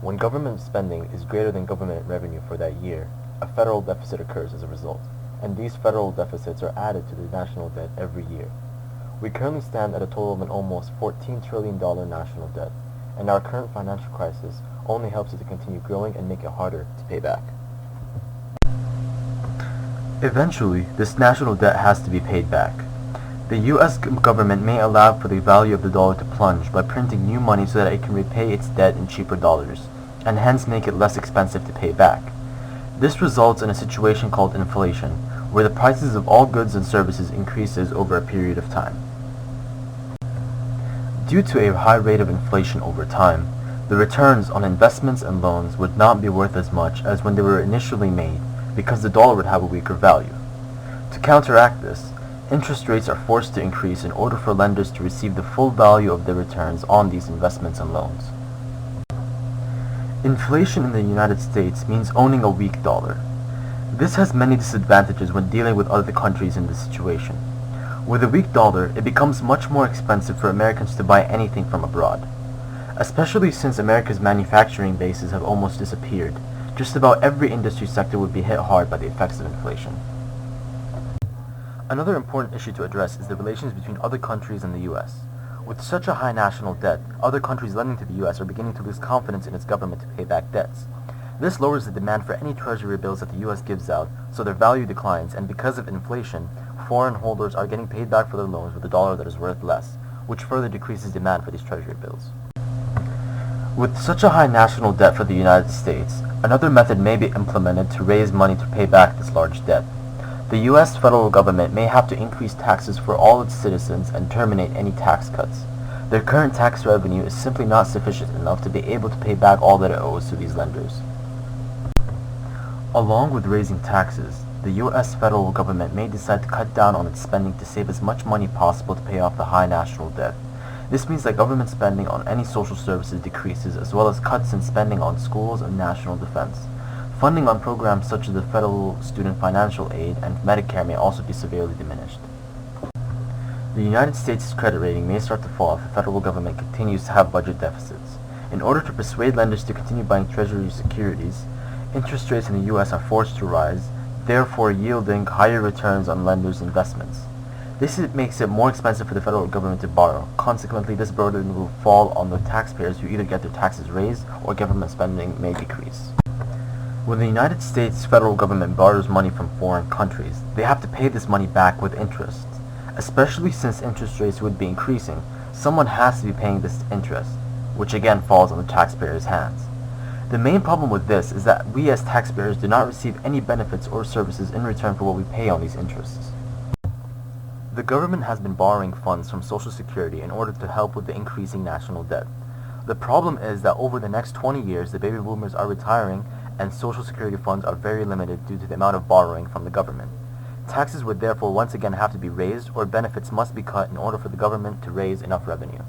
When government spending is greater than government revenue for that year, a federal deficit occurs as a result, and these federal deficits are added to the national debt every year. We currently stand at a total of an almost $14 trillion national debt, and our current financial crisis only helps it to continue growing and make it harder to pay back. Eventually, this national debt has to be paid back. The U.S. government may allow for the value of the dollar to plunge by printing new money so that it can repay its debt in cheaper dollars, and hence make it less expensive to pay back. This results in a situation called inflation, where the prices of all goods and services increases over a period of time. Due to a high rate of inflation over time, the returns on investments and loans would not be worth as much as when they were initially made, because the dollar would have a weaker value. To counteract this, interest rates are forced to increase in order for lenders to receive the full value of their returns on these investments and loans. Inflation in the United States means owning a weak dollar. This has many disadvantages when dealing with other countries in this situation. With a weak dollar, it becomes much more expensive for Americans to buy anything from abroad, especially since America's manufacturing bases have almost disappeared. Just about every industry sector would be hit hard by the effects of inflation. Another important issue to address is the relations between other countries and the U.S. With such a high national debt, other countries lending to the U.S. are beginning to lose confidence in its government to pay back debts. This lowers the demand for any treasury bills that the U.S. gives out, so their value declines, and because of inflation, foreign holders are getting paid back for their loans with a dollar that is worth less, which further decreases demand for these treasury bills. With such a high national debt for the United States, another method may be implemented to raise money to pay back this large debt. The U.S. federal government may have to increase taxes for all its citizens and terminate any tax cuts. Their current tax revenue is simply not sufficient enough to be able to pay back all that it owes to these lenders. Along with raising taxes, the U.S. federal government may decide to cut down on its spending to save as much money possible to pay off the high national debt. This means that government spending on any social services decreases, as well as cuts in spending on schools and national defense. Funding on programs such as the Federal Student Financial Aid and Medicare may also be severely diminished. The United States' credit rating may start to fall if the federal government continues to have budget deficits. In order to persuade lenders to continue buying Treasury securities, interest rates in the U.S. are forced to rise, therefore yielding higher returns on lenders' investments. This makes it more expensive for the federal government to borrow. Consequently, this burden will fall on the taxpayers who either get their taxes raised or government spending may decrease. When the United States federal government borrows money from foreign countries, they have to pay this money back with interest. Especially since interest rates would be increasing, someone has to be paying this interest, which again falls on the taxpayers' hands. The main problem with this is that we as taxpayers do not receive any benefits or services in return for what we pay on these interests. The government has been borrowing funds from Social Security in order to help with the increasing national debt. The problem is that over the next 20 years, the baby boomers are retiring and Social Security funds are very limited due to the amount of borrowing from the government. Taxes would therefore once again have to be raised, or benefits must be cut in order for the government to raise enough revenue.